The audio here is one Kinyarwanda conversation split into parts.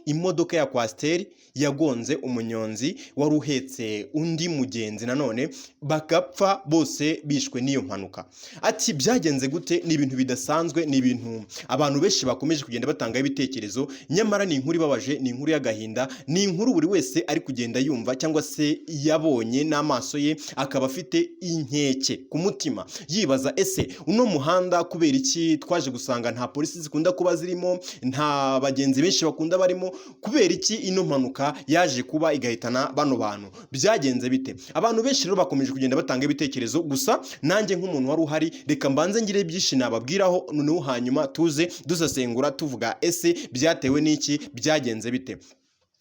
imodoka ya kwasiteri yagonze umunyonzi wari uhetse undi mugenzi nanone bagapfa bose bishwe n'iyo mpanuka. Ati byagenze gute? Ni ibintu bidasanzwe, ni ibintu abantu benshi bakomeje kugenda batangaho ibitekerezo, nyamara ni inkuru ibabaje, ni inkuru y'agahinda, ni inkuru buri wese ari kugenda yumva cyangwa se yabonye n'amaso ye akaba afite inkeke ku mutima yibaza ese uno muhanda kubera iki twaje gusanga nta polisi zikunda kuba zirimo, nta bagenzi benshi bakunda barimo, kubera iki ino mpanuka yaje kuba igahitana bano bantu? Byagenze bite? Abantu benshi rero bakomeje kugenda batanga ibitekerezo, gusa nanjye nk'umuntu wari uhari reka mbanze ngire byinshi nababwiraho, noneho hanyuma tuze dusesengura tuvuga ese byatewe n'iki, byagenze bite.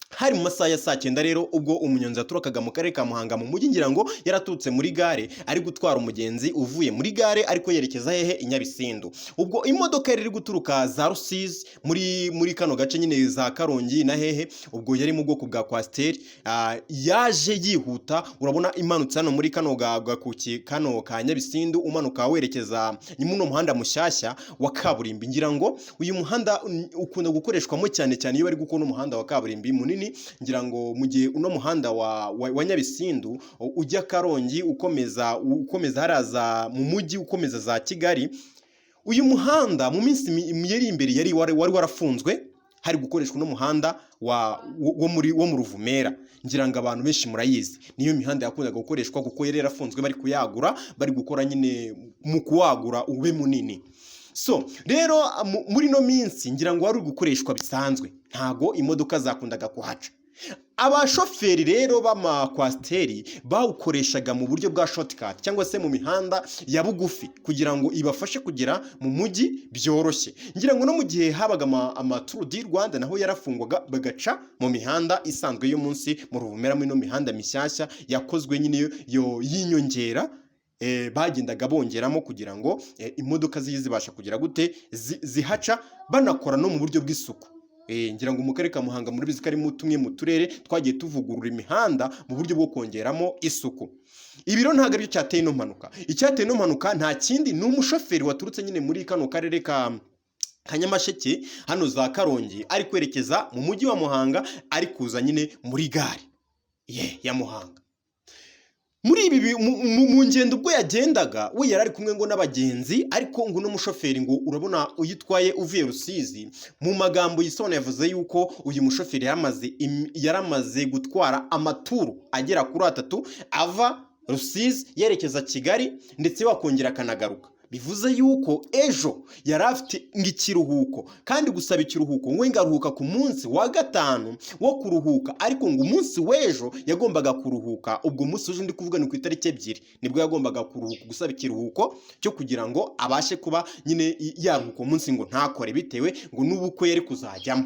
Hari mu masaha ya saa 9 rero ubwo umunyonzi yaturukaga mu karere ka Muhanga mu mujyi, ngira ngo yaratutse muri gare ari gutwara umugenzi uvuye muri gare ariko yerekeza hehe i Nyabisindu. Ubwo imodoka yari iri guturuka za Rusizi muri kano gace nyine za Karongi na hehe, ubwo yari mu bwoko bwa kwasiteri, yaje yihuta. Urabona imanutse hano muri kano gakuki kano ka Nyabisindu umanuka werekeza muno muhanda mushyashya wa kaburimbi. Ngira ngo uyu muhanda ukunda gukoreshwamo cyane cyane iyo bari gukora umuhanda wa kaburimbi munini, ngira ngo mu gihe uno muhanda wa Nyabisindu ujya Karongi ukomeza haraza mu mujyi ukomeza za Kigali, uyu muhanda mu minsi yari imbere wari warafunzwe, hari gukoreshwa no muhanda wo mu Ruvumera. Ngira ngo abantu benshi murayizi, niyo mihanda yakundaga gukoreshwa kuko yari yarafunzwe bari kuyagura, bari gukora nyine mu kuwagura ube munini. So rero muri no minsi ngira ngo wari gukoreshwa bisanzwe, ntago imodoka zakundaga kuhaca. Abashoferi rero b'amakwasiteri bawukoreshaga mu buryo bwa shortcut cyangwa se mu mihanda ya bugufi kugira ngo ibafashe kugera mu mujyi byoroshye. Ngira ngo no mu gihe habaga Tour du Rwanda naho yarafungwaga bagaca mu mihanda isanzwe yo munsi mu Ruvumera, muri no mihanda mishyashya yakozwe nyine y'inyongera, bagendaga bongeramo kugira ngo imodoka zibasha kugira gute zihaca, banakora no mu buryo bw'isuku. Ngira ngo mu karere ka Muhanga muri bizi kari mu tumwe mu turere twagiye tuvugurura imihanda mu buryo bwo kongeramo isuku. Ibiro ntago ari cyo cyateye no mpanuka. Icyateye no mpanuka nta kindi ni umushoferi waturutse nyine muri kano karere ka Nyamasheke hano za Karongi ari kwerekeza mu mujyi wa Muhanga, ari kuza nyine muri gare ya Muhanga. Muri ibi mu ngendo ubwo yagendaga we yari ari kumwe ngo n'abagenzi, ariko ngo n'umushoferi ngo urabona uyitwaye uvuye Rusizi, mu magambo yisone yavuze yuko uyu mushoferi yaramaze gutwara amaturu agera kuri 3 ava Rusizi yerekeza Kigali ndetse wakongera akanagaruka. Bivuze yuko ejo yari afite ikiruhuko, kandi gusaba ikiruhuko ngo ngaruhuka ku munsi wa 5 wo kuruhuka, ariko ngo umunsi w'ejo yagombaga kuruhuka. Ubwo munsi uje ndi kuvuga ni ku itariki 2 nibwo yagombaga kuruhuka, gusaba ikiruhuko cyo kugira ngo abashe kuba nyine yaruhuka umunsi ngo ntakore, bitewe ngo n'ubukwe yari kuzajyamo.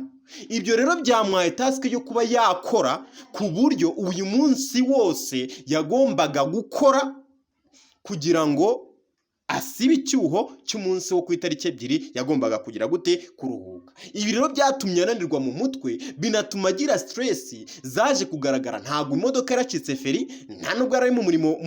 Ibyo rero byamwaye task yo kuba yakora, ku buryo uyu munsi wose yagombaga gukora kugira ngo asiba icyuho cy'umunsi wo ku itariki 2 yagombaga kugira gute kuruhuka. Ibi rero byatumye ananirwa mu mutwe, binatuma agira stress zaje kugaragara. Ntabwo imodoka yaracitse feri, nta nubwo ari mu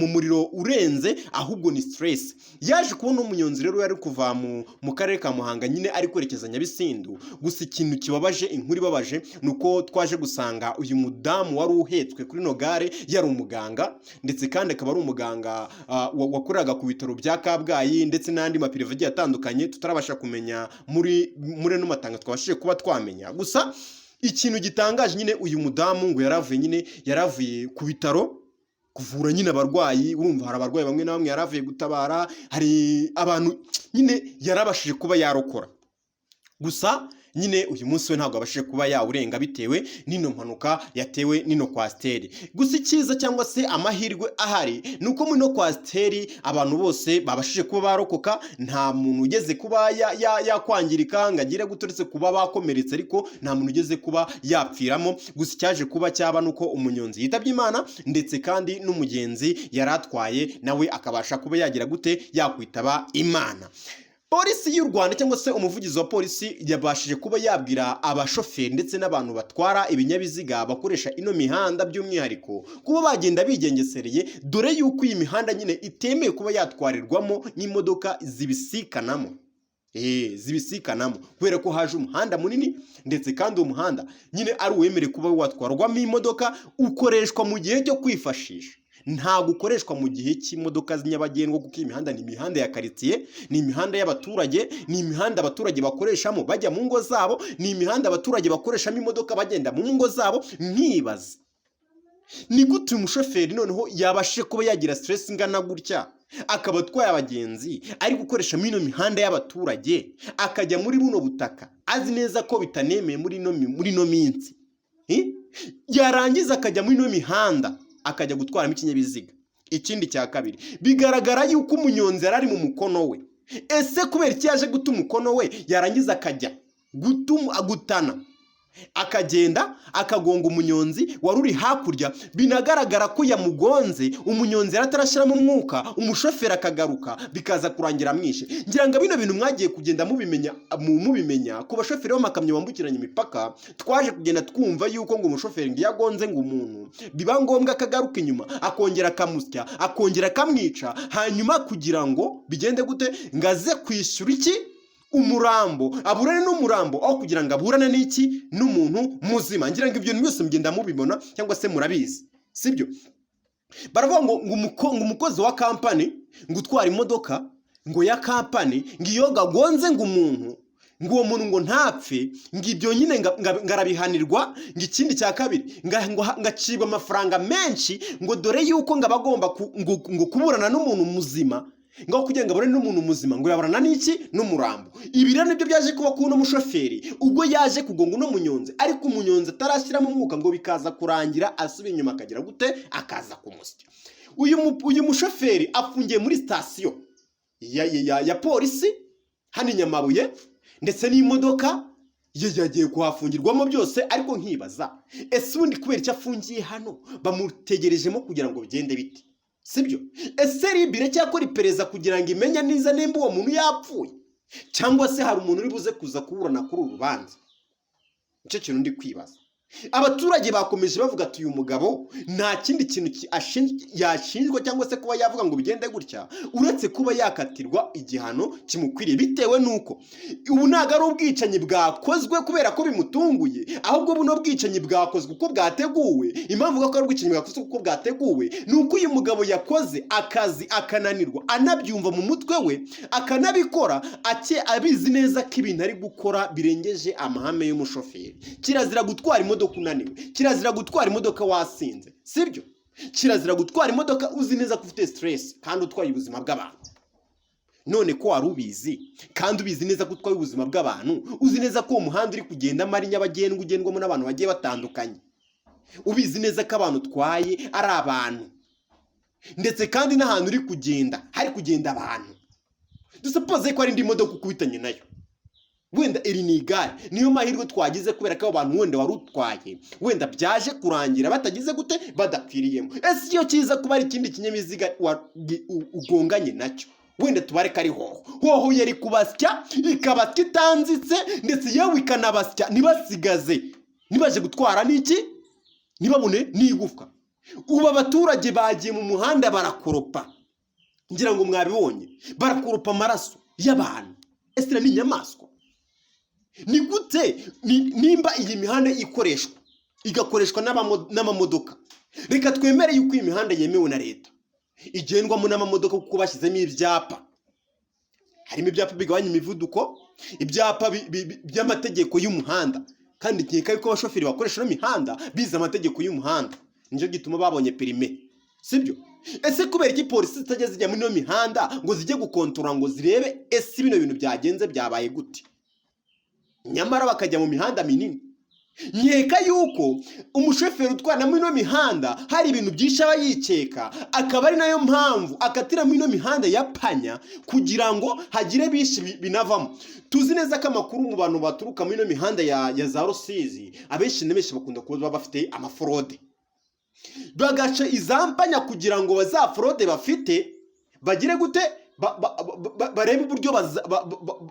muriro urenze, ahubwo ni stress. Yaje kubona umunyonzi rero yari kuva mu karere ka Muhanga nyine ari kwerekeza Nyabisindu. Gusa ikintu kibabaje, inkuru ibabaje, nuko twaje gusanga uyu mudamu wari uhetswe kuri no gare yari umuganga, ndetse kandi akaba ari umuganga wakoraga ku bitaro bya Kabgayi ndetse n'andi mapirive agiye atandukanye tutarabasha kumenya muri no matanga twabashije kuba twamenya. Gusa ikintu gitangaje nyine, uyu mudamu ngo yaravuye ku bitaro kuvura nyine abarwayi. Urumva hari abarwayi bamwe na bamwe yaravuye gutabara, hari abantu nyine yarabashije kuba yarokora. Gusa nyine uyu munsi we ntabwo abashije kuba yawurenga bitewe n'ino mpanuka yatewe n'ino kwasiteri. Gusa icyiza cyangwa se amahirwe ahari nuko muri no kwasiteri abantu bose babashije kuba barokoka, nta muntu ugeze kuba yakwangirika ngo agire guturetse kuba bakomeretse, ariko nta muntu ugeze kuba yapfiramo. Gusa cyaje kuba cyaba nuko umunyonzi yitabye Imana, ndetse kandi n'umugenzi yaratwaye nawe akabasha kuba yagira gute yakwitaba Imana. Polisi y'u Rwanda cyangwa se umuvugizi wa polisi yabashije kuba yabwira abashoferi ndetse n'abantu batwara ibinyabiziga bakoresha ino mihanda by'umwihariko kuba bagenda bigengesereye, dore yuko iyi mihanda nyine itemeye kuba yatwarirwamo n'imodoka zibisikanamo. zibisikanamo kubera ko haje umuhanda munini, ndetse kandi uwo muhanda nyine ari uwemere kuba watwarwamo imodoka, ukoreshwa mu gihe cyo kwifashisha, ntabwo ukoreshwa mu gihe cy'imodoka z'inyabagendwa, kuko imihanda ni imihanda ya karitsiye, ni imihanda y'abaturage, ni imihanda abaturage bakoreshamo bajya mu ngo zabo, ni imihanda abaturage bakoreshamo imodoka bagenda mu ngo zabo. Nkibaza ni gute umushoferi noneho yabashe kuba yagira stress ingana gutya, akaba atwaye abagenzi ari gukoresha mino mihanda y'abaturage, akajya muri buno butaka azi neza ko bitanemeye muri no minsi, yarangiza akajya muri no mihanda akajya gutwaramo ikinyabiziga. Ikindi cya kabiri, bigaragara yuko umunyonzi ari mu mukono we. Ese kubera iki yaje guta umukono we, yarangiza akajya gutana, akagenda akagonga umunyonzi wari uri hakurya, binagaragara ko yamugonze, umunyonzi yaratarashyiramo umwuka, umushoferi akagaruka, bikaza kurangira amwishe. Ngira ngo bino bintu mwagiye kugenda mubimenya ku bashoferi b'amakamyo bambukiranya imipaka. Twaje kugenda twumva yuko ngo umushoferi ngo yagonze ngo umuntu, biba ngombwa akagaruka inyuma akongera akamusya, akongera akamwica, hanyuma kugira ngo bigende gute, ngo aze kwishyura iki, umurambo, aburane n'umurambo, aho kugira ngo aburane n'iki, n'umuntu muzima. Ngira ngo ibyo byose mugenda mubibona cyangwa se murabizi, sibyo? Baravuga ngo umukozi wa kampani ngo utwara imodoka ngo ya kampani, ngo iyo gagonze ngo umuntu, ngo uwo muntu ngo ntapfe, ngo ibyo nyine ngarabihanirwa. Ngo ikindi cya kabiri, ngacibwa amafaranga menshi, ngo dore yuko ngo abagomba ngo kuburana n'umuntu muzima, ngo kugira ngo abone n'umuntu muzima, ngo yaburana n'iki, n'umurambo. Ibi rero nibyo byaje kuba kuno mushoferi ubwo yaje kugonga no munyonzi, ariko umunyonzi atarashyiramo umwuka, ngo bikaza kurangira asubiye inyuma akagira gute, akaza kumusya. Uyu mushoferi afungiye muri sitasiyo ya polisi hano i Nyamabuye, ndetse n'imodoka yagiye kuhafungirwamo byose. Ariko nkibaza, ese ubundi kubera icyo afungiye hano, bamutegerejemo kugira ngo bigende bite, sibyo? Ese ribire cyakora iperereza kugira ngo imenye niza nimba uwo muntu yapfuye, cyangwa se hari umuntu uri buze kuza kuburana kuri uru rubanza? Nicyo kintu ndi kwibaza. Abaturage bakomeje bavuga ati uyu mugabo nta kindi kintu yashinjwa cyangwa se kuba yavuga ngo bigende gutya, uretse kuba yakatirwa igihano kimukwiriye, bitewe nuko ubu ntago ari ubwicanyi bwakozwe kubera ko bimutunguye, ahubwo buno bwicanyi bwakozwe uko bwateguwe. Impamvu ko ari ubwicanyi bwakozwe uko bwateguwe, nuko uyu mugabo yakoze akazi akananirwa, anabyumva mu mutwe we, akanabikora abizi neza ko ibintu ari gukora birengeje amahame y'umushoferi. Kirazira gutwara imodoka unaniwe, kirazira gutwara imodoka wasinze, sibyo? Kirazira gutwara imodoka uzi neza ko ufite stress kandi utwaye ubuzima bw'abantu. None ko wari ubizi kandi ubizi neza ko utwaye ubuzima bw'abantu, uzi neza ko uwo muhanda uri kugenda ari nyabagendwa, ugendwamo n'abantu bagiye batandukanye, ubizi neza ko abantu utwaye ari abantu, ndetse kandi n'ahantu uri kugenda hari kugenda abantu, dusupoze ko ari indi modoka ukubitanye nayo, wenda iri ni igare, niyo mahirwe twagize kubera ko abo bantu wenda wari utwaye wenda byaje kurangira batagize gute, badapfiriyemo. Ese iyo kiza kuba ari ikindi kinyabiziga ugonganye nacyo, wenda tubare ko ari hoho yari kubasya ikabasya itanzitse, ndetse yewe ikanabasya ntibasigaze, nibaje gutwara n'iki, ntibabone n'igufwa. Ubu abaturage bagiye mu muhanda barakoropa, ngira ngo mwabibonye, barakoropa amaraso y'abantu. Ese ni inyamaswa? Ni gute nimba iyi mihanda igakoreshwa n'amamodoka, reka twemere yuko iyi mihanda yemewe na leta, igendwamo n'amamodoka kuko bashyizemo ibyapa, harimo ibyapa bigabanya imivuduko, ibyapa by'amategeko y'umuhanda, kandi nkeka yuko abashoferi bakoresha no mihanda bize amategeko y'umuhanda, nicyo gituma babonye perime, sibyo? Ese kubera iki polisi zitajya zijya muri no mihanda ngo zijye gukontorora ngo zirebe ese bino bintu byagenze byabaye gute, nyamara bakajya mu mihanda minini? Nkeka yuko umushoferi utwara muri no mihanda hari ibintu byinshi aba yikeka, akaba ari nayo mpamvu akatira muri no mihanda ya panya kugira ngo hagire bishi binavamo. Tuzi neza ko amakuru mu bantu baturuka muri no mihanda ya za Rusizi, abenshi n'abenshi bakunda kuba bafite amaforode, bagaca izampanya kugira ngo bazafrode bafite bagire gute, barebe uburyo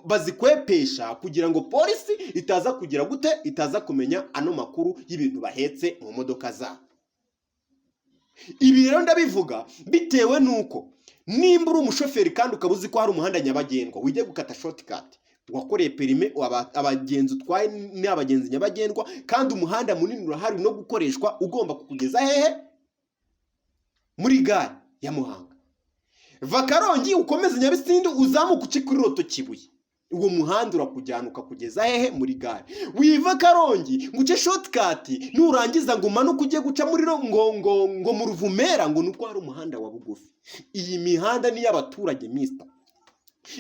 bazikwepesha kugira ngo polisi itaza kugira gute, itaza kumenya ano makuru y'ibintu bahetse mu modoka zabo. Ibi rero ndabivuga bitewe nuko nimba uri umushoferi kandi ukaba uzi ko hari umuhanda nyabagendwa, wijye gukata shortcut wakoreye perime, abagenzi utwaye ni abagenzi nyabagendwa, kandi umuhanda munini urahari no gukoreshwa, ugomba kukugeza hehe? Muri gare ya Muhanga. Va Karongi ukomeze Nyabisindu uzamuka uci kuri Roto Kibuye, uwo muhanda urakujyana ukakugeza hehe? Muri gare. Wiva Karongi nguce shortcut, nurangiza ngo umanuke ujye guca muri ngo mu Ruvumera, ngo nuko ari umuhanda wa bugufi. Iyi mihanda ni y'abaturage mister.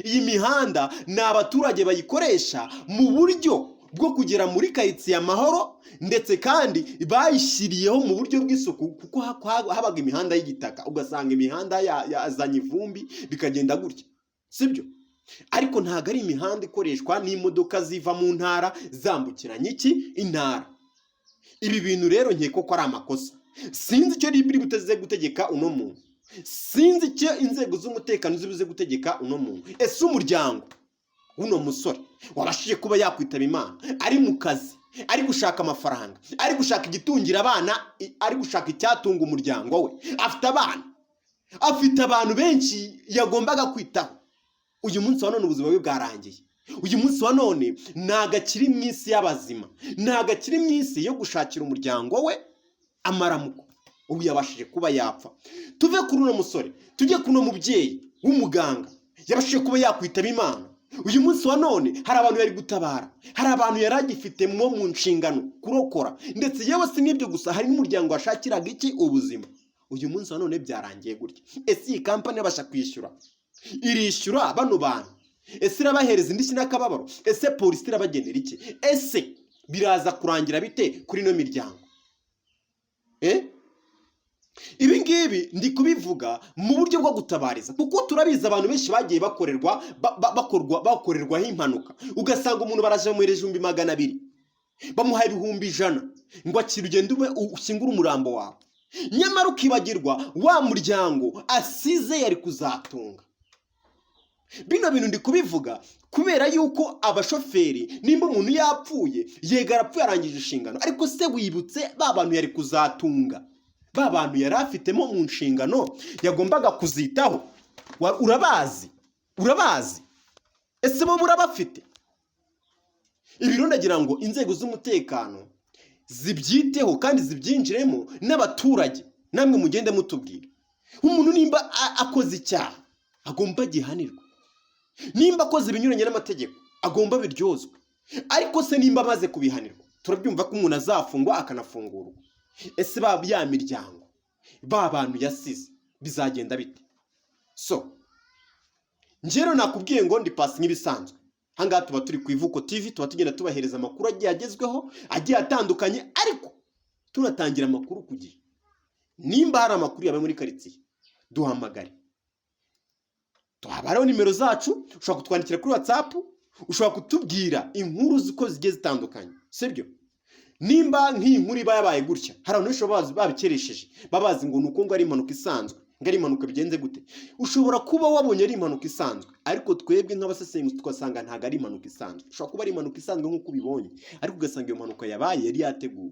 Iyi mihanda ni abaturage bayikoresha mu buryo bwo kugera muri karitsiye Amahoro, ndetse kandi bayishyiriyeho mu buryo bw'isuku, kuko habaga imihanda y'igitaka, ugasanga imihanda yazanye ivumbi bikagenda gutya, sibyo? Ariko ntago ari imihanda ikoreshwa n'imodoka ziva mu ntara zambukiranya intara. Ibi bintu rero nkeko ko ari amakosa. Sinzi icyo ribiri buteze gutegeka uno muntu, sinzi icyo inzego z'umutekano zibuze gutegeka uno muntu. Ese umuryango uno musore wabashije kuba yakwitaba Imana, ari mu kazi, ari gushaka amafaranga, ari gushaka igitungira abana, ari gushaka icyatunga umuryango we, afite abantu benshi yagombaga kwitaho, uyu munsi wa none ubuzima bwe bwarangiye. Uyu munsi wa none ntago akiri mu isi y'abazima, ntago akiri mu isi yo gushakira umuryango we amaramuko. Ubu yabashije kuba yapfa. Tuve kuri uno musore tujye kuno mubyeyi w'umuganga yabashije kuba yakwitaba Imana. Uyu munsi wa none hari abantu yari gutabara, hari abantu yaragifite mu nshingano kurokora, ndetse yewe si n'ibyo gusa, hari n'umuryango washakiraga ubuzima. Uyu munsi wa none byarangiye gutya. Ese iyi kampani yabasha kwishyura? Irishyura bano bantu? Ese irabahereza indishyi n'akababaro? Ese polisi irabagenera iki? Ese biraza kurangira bite kuri no miryango? Ibi ngibi ndi kubivuga mu buryo bwo gutabariza, kuko turabizi abantu benshi bagiye bakorerwaho impanuka, ugasanga umuntu baraje bamuhereje 200, bamuha 100 ngo akira ugende ushyingure umurambo wawe, nyamara ukibagirwa wa muryango asize yari kuzatunga. Bino bintu ndi kubivuga kubera yuko abashoferi, nimba umuntu yapfuye yegara apfuye arangije inshingano, ariko se wibutse ba bantu yari kuzatunga, ba bantu yari afitemo mu nshingano yagombaga kuzitaho, urabazi? Ese bo murabafite? Ibiro ndagira ngo inzego z'umutekano zibyiteho kandi zibyinjiremo, n'abaturage namwe mugende mutubwira. Umuntu nimba akoze icyaha agomba gihanirwa, nimba akoze ibinyuranye n'amategeko agomba biryozwe, ariko se nimba amaze kubihanirwa turabyumva ko umuntu azafungwa akanafungurwa. Ese ya miryango, ba bantu yasize bizagenda bite? So njero nakubwiye ngo ndi pasi nk'ibisanzwe. Hangaha tuba turi ku Ivuko TV, tuba tugenda tubahereza amakuru agiye agezweho, agiye atandukanye, ariko tunatangira amakuru ku gihe. Nimba hari amakuru yabaye muri karitsiye duhamagare, tuhabaraho nimero zacu, ushobora kutwandikira kuri WhatsApp, ushobora kutubwira inkuru ziko zigiye zitandukanye, sibyo? Nimba nk'iyi nkuru iba yabaye gutya, hari abantu benshi babikeresheje, babazi ngo nuko ngo ari impanuka isanzwe, ngo ari impanuka bigenze gute. Ushobora kuba wabonye ari impanuka isanzwe, ariko twebwe nk'abasesenguzi twasanga ntago ari impanuka isanzwe. Ushobora kuba ari impanuka isanzwe nk'uko ubibonye, ariko ugasanga iyo mpanuka yabaye yari yateguwe,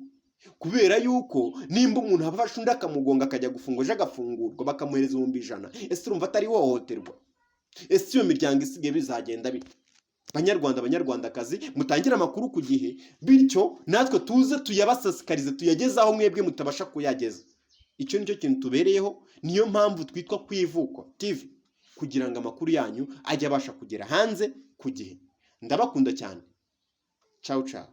kubera yuko nimba umuntu afashe undi akamugonga akajya gufungwa, aje agafungurwa bakamuhereza 100. Ese urumva atari hohoterwa? Ese iyo miryango isigaye bizagenda bite? Banyarwandakazi, mutangira amakuru ku gihe, bityo natwe tuze tuyabasasikarize, tuyagezaho mwebwe mutabasha kuyageza. Icyo nicyo kintu tubereyeho, niyo mpamvu twitwa ku Ivuko TV, kugira ngo amakuru yanyu ajye abasha kugera hanze ku gihe. Ndabakunda cyane. Ciao ciao.